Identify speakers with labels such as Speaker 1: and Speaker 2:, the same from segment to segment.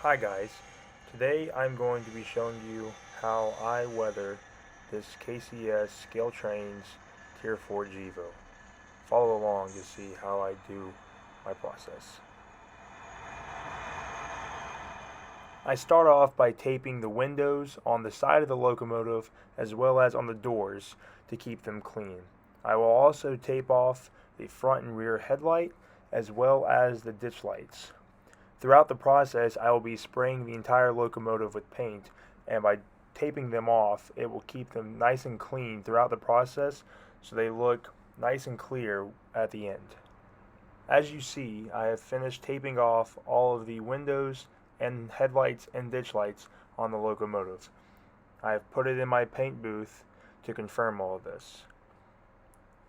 Speaker 1: Hi guys, today I'm going to be showing you how I weather this KCS Scale Trains Tier 4 GEVo. Follow along to see how I do my process. I start off by taping the windows on the side of the locomotive as well as on the doors to keep them clean. I will also tape off the front and rear headlight as well as the ditch lights. Throughout the process, I will be spraying the entire locomotive with paint, and by taping them off, it will keep them nice and clean throughout the process so they look nice and clear at the end. As you see, I have finished taping off all of the windows and headlights and ditch lights on the locomotive. I have put it in my paint booth to confirm all of this.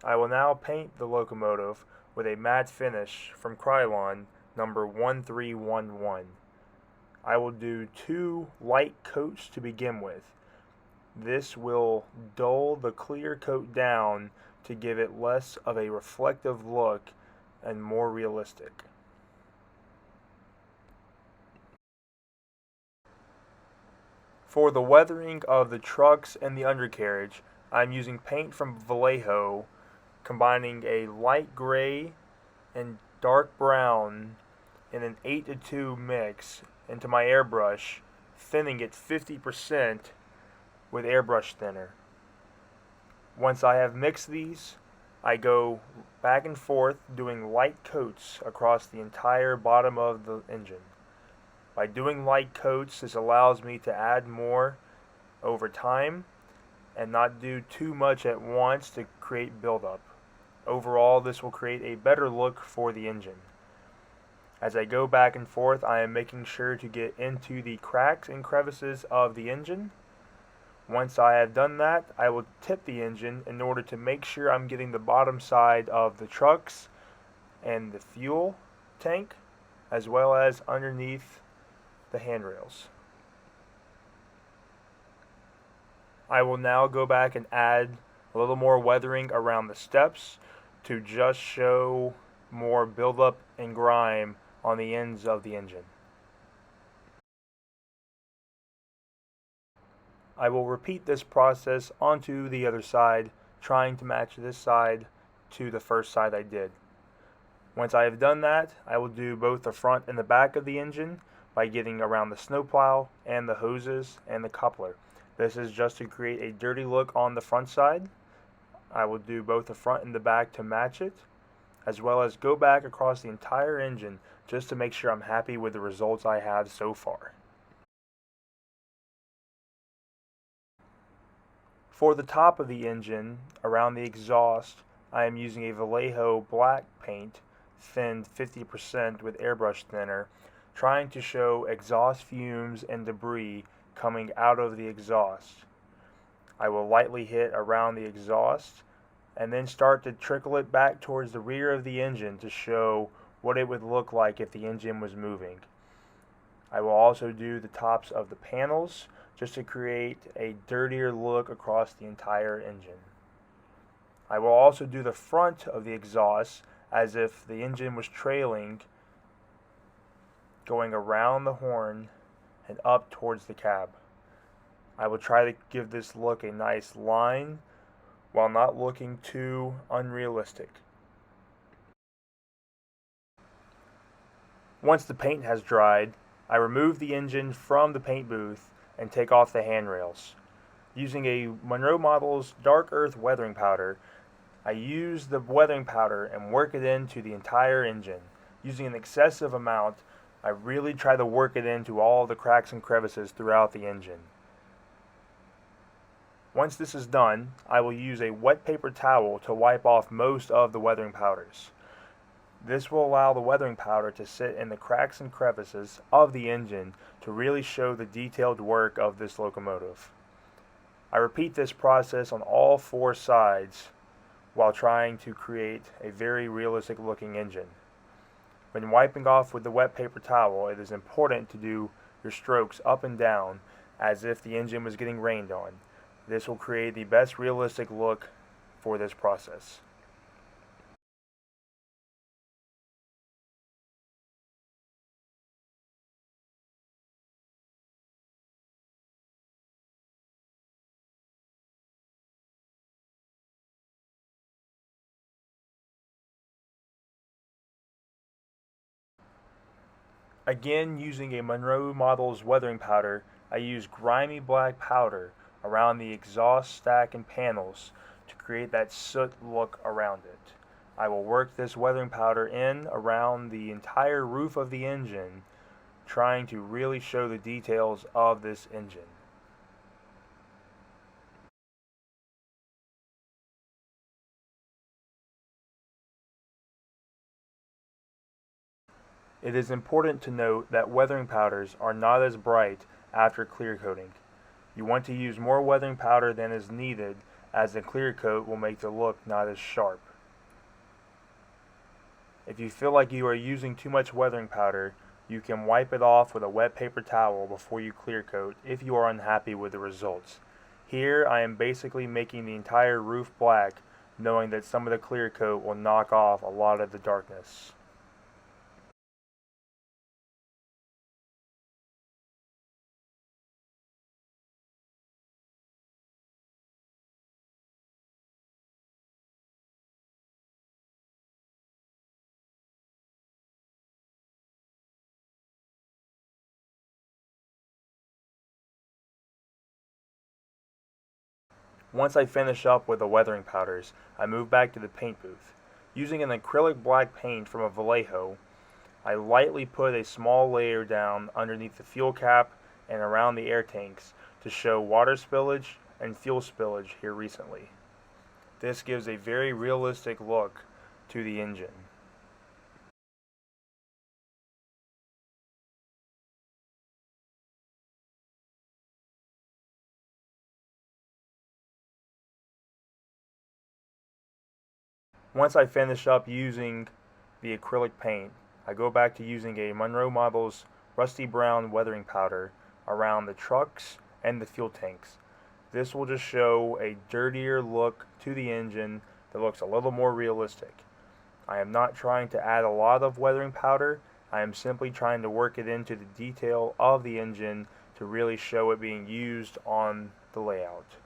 Speaker 1: I will now paint the locomotive with a matte finish from Krylon number 1311. I will do 2 light coats to begin with. This will dull the clear coat down to give it less of a reflective look and more realistic. For the weathering of the trucks and the undercarriage, I'm using paint from Vallejo, combining a light gray and dark brown in an 8:2 mix into my airbrush, thinning it 50% with airbrush thinner. Once I have mixed these, I go back and forth doing light coats across the entire bottom of the engine. By doing light coats, this allows me to add more over time and not do too much at once to create buildup. Overall, this will create a better look for the engine. As I go back and forth, I am making sure to get into the cracks and crevices of the engine. Once I have done that, I will tip the engine in order to make sure I'm getting the bottom side of the trucks and the fuel tank, as well as underneath the handrails. I will now go back and add a little more weathering around the steps to just show more buildup and grime on the ends of the engine. I will repeat this process onto the other side, trying to match this side to the first side I did. Once I have done that, I will do both the front and the back of the engine by getting around the snowplow and the hoses and the coupler. This is just to create a dirty look on the front side. I will do both the front and the back to match it, as well as go back across the entire engine just to make sure I'm happy with the results I have so far. For the top of the engine, around the exhaust, I am using a Vallejo black paint, thinned 50% with airbrush thinner, trying to show exhaust fumes and debris coming out of the exhaust. I will lightly hit around the exhaust and then start to trickle it back towards the rear of the engine to show what it would look like if the engine was moving. I will also do the tops of the panels just to create a dirtier look across the entire engine. I will also do the front of the exhaust as if the engine was trailing, going around the horn and up towards the cab. I will try to give this look a nice line while not looking too unrealistic. Once the paint has dried, I remove the engine from the paint booth and take off the handrails. Using a Monroe Model's Dark Earth weathering powder, I use the weathering powder and work it into the entire engine. Using an excessive amount, I really try to work it into all the cracks and crevices throughout the engine. Once this is done, I will use a wet paper towel to wipe off most of the weathering powders. This will allow the weathering powder to sit in the cracks and crevices of the engine to really show the detailed work of this locomotive. I repeat this process on all 4 sides while trying to create a very realistic looking engine. When wiping off with the wet paper towel, it is important to do your strokes up and down as if the engine was getting rained on. This will create the best realistic look for this process. Again, using a Monroe Models weathering powder, I use grimy black powder around the exhaust stack and panels to create that soot look around it. I will work this weathering powder in around the entire roof of the engine, trying to really show the details of this engine. It is important to note that weathering powders are not as bright after clear coating. You want to use more weathering powder than is needed, as the clear coat will make the look not as sharp. If you feel like you are using too much weathering powder, you can wipe it off with a wet paper towel before you clear coat if you are unhappy with the results. Here I am basically making the entire roof black, knowing that some of the clear coat will knock off a lot of the darkness. Once I finish up with the weathering powders, I move back to the paint booth. Using an acrylic black paint from a Vallejo, I lightly put a small layer down underneath the fuel cap and around the air tanks to show water spillage and fuel spillage here recently. This gives a very realistic look to the engine. Once I finish up using the acrylic paint, I go back to using a Monroe Models rusty brown weathering powder around the trucks and the fuel tanks. This will just show a dirtier look to the engine that looks a little more realistic. I am not trying to add a lot of weathering powder, I am simply trying to work it into the detail of the engine to really show it being used on the layout.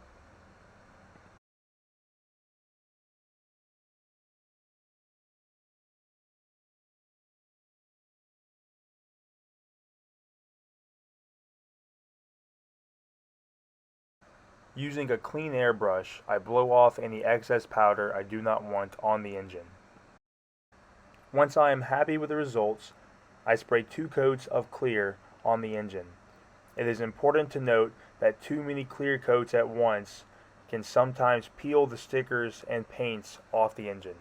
Speaker 1: Using a clean airbrush, I blow off any excess powder I do not want on the engine. Once I am happy with the results, I spray 2 coats of clear on the engine. It is important to note that too many clear coats at once can sometimes peel the stickers and paints off the engine.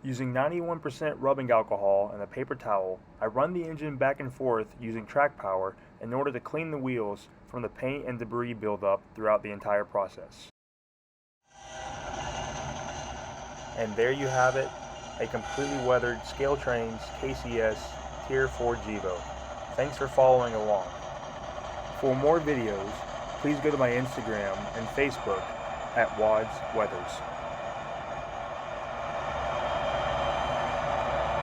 Speaker 1: Using 91% rubbing alcohol and a paper towel, I run the engine back and forth using track power in order to clean the wheels from the paint and debris buildup throughout the entire process. And there you have it, a completely weathered Scale Trains KCS Tier 4 GEVo. Thanks for following along. For more videos, please go to my Instagram and Facebook at Wads Weathers.